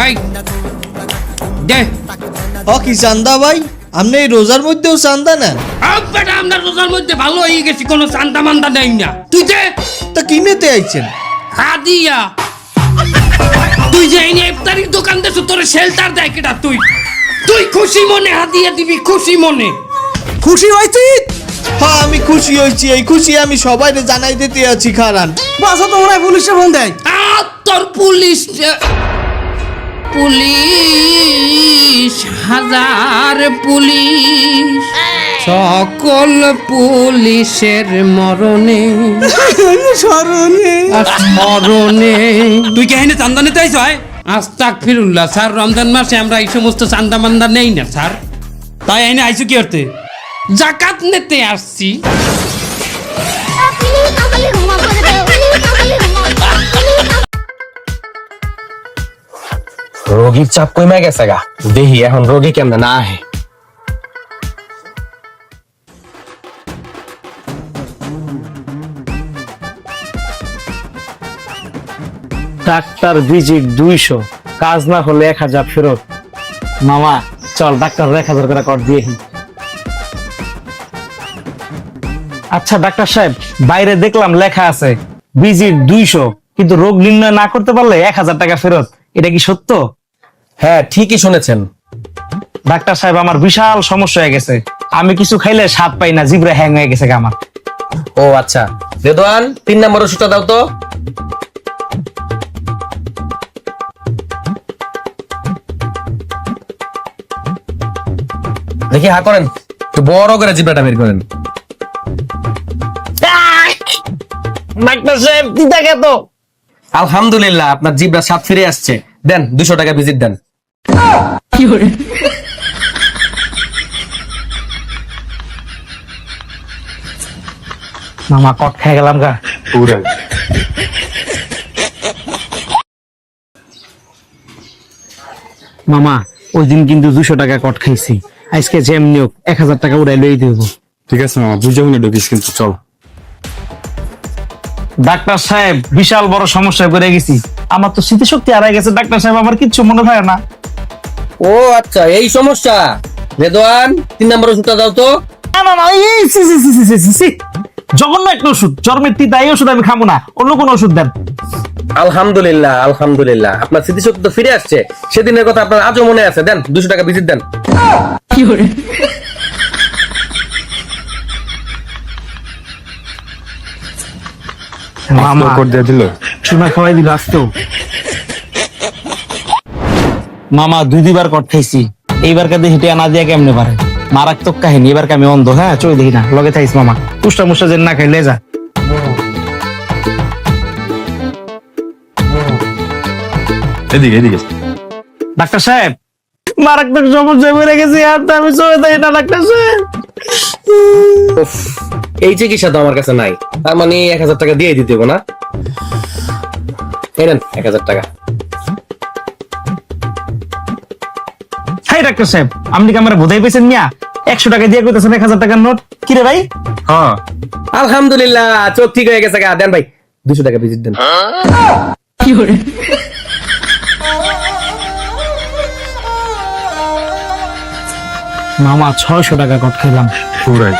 এই দে কি চান্দা ভাই, আপনি এই রোজার মধ্যেও চান্দা নেন? বেটা আমরা রোজার মধ্যে ভালো হয়ে গেছি, কোনো চান্দা মান্দা নেই না। তুই দে। তা কিনেতে আইছেন? হাদিয়া। তুই যে এই ইফতারির দোকান দেছো, তোর শেল্টার দেয় কেটা? তুই তুই খুশি মনে হাদিয়া দিবি, খুশি মনে। খুশি হয়েছি? হ্যাঁ আমি খুশি হয়েছি, এই খুশি আমি সবাইকে জানাই দিতে আছি। খারান বাসা তো মনে হয় পুলিশে ফোন দেয়। তোর পুলিশ পুলিশ হাজার পুলিশ, সকল পুলিশের মরণে স্মরণে। তুই কে হেনে চান্দা নিতে আইছ? আস্তাগফিরুল্লাহ স্যার, রমজান মাসে আমরা এই সমস্ত চান্দা মান্দা নেই না স্যার। তাই এনে আইছো কি করতে? জাকাত নিতে আসছি। রোগীর চাপ কমে গেছে গা, দেখি এখন রোগী কেমনে না আহে। ডাক্তার ভিজিট 200, কাজ না হলে 1000 ফেরত। মামা চল ডাক্তার 1000 করে কর দিয়ে। আচ্ছা ডাক্তার সাহেব, বাইরে দেখলাম লেখা আছে ভিজিট 200, কিন্তু রোগ নির্ণয় না করতে পারলে 1000 টাকা ফেরত। এটা কি সত্য? হ্যাঁ ঠিকই শুনেছেন ডাক্তার সাহেব, আমার বিশাল সমস্যা হয়ে গেছে। আমি কিছু খাইলে স্বাদ পাই না, জিভরে হ্যাং হয়ে গেছে আমার। ও আচ্ছা, রেদওয়ান 3 নম্বর ওষুধটা দাও তো। দেখি হা করেন, একটু বড় করে জিব্রাটা বের করেন। ডাক্তার সাহেব দিদা কে তো। আলহামদুলিল্লাহ, আপনার জিব্রা স্বাদ ফিরে আসছে। দেন 200 টাকা ভিজিট দেন। মামা কট খেয়ে গেলাম গা পুরো। মামা ওই দিন কিন্তু 200 টাকা কট খাইছি, আজকে যেমনি হোক 1000 টাকা উড়াই লই দেব। ঠিক আছে মামা, বুঝে মনে ঢুকিস কিন্তু চল। ডাক্তার সাহেব বিশাল বড় সমস্যায় পড়ে গেছি, আমার তো স্মৃতিশক্তি হারাই গেছে। ডাক্তার সাহেব আমার কিচ্ছু মনে থাকে না। ও আচ্ছা, এই সমস্যা। রেদওয়ান 3 নম্বর ওষুধটা দাও তো। না না না, এই জঘন্য একটা ওষুধ, জ্বরের তিতা, এই ওষুধ আমি খাবো না, অন্য কোন ওষুধ দেন। আলহামদুলিল্লাহ আলহামদুলিল্লাহ, আপনার স্মৃতিশক্তি তো ফিরে আসছে। সেদিনের কথা আপনার আজও মনে আছে। দেন 200 টাকা ভিজিট দেন। মামা করে দিয়ে দিল। চুনা খাওয়াই দিল আসতো। মামা 2 বার কট খাইছি, এইবার কাছে হেঁটে আনা দিয়া কেমনে পারে? মারাত্মক কাহিনী, এবার আমি অন্ধ। হ্যাঁ চই দেখি না, লগে থাইস মামা, পুষ্টা মুষ্টা যেন না খাইলে যা। এদিকে এদিকে। ডাক্তার সাহেব মারাত্মক সমস্যা বেড়ে গেছে, আর তো আমি চলে যাই না ডাক্তার সাহেব। উফ, এই চিকিৎসা তো আমার কাছে নাই। তার মানে 1000 টাকা দিয়ে দিতে হবে না? এই নেন 1000 টাকা। হাই ডাক্তার সাহেব, আপনি কি আমার বোঝাই পেয়েছেন মিয়া? 100 টাকা দিয়ে কইতেছেন 1000 টাকার নোট। কি রে ভাই? হ্যাঁ আলহামদুলিল্লাহ, চোখ ঠিক হয়ে গেছে গা। দেন ভাই 200 টাকা ভিজিট দেন। মামা 600 টাকা কট খাইলাম পুরাই।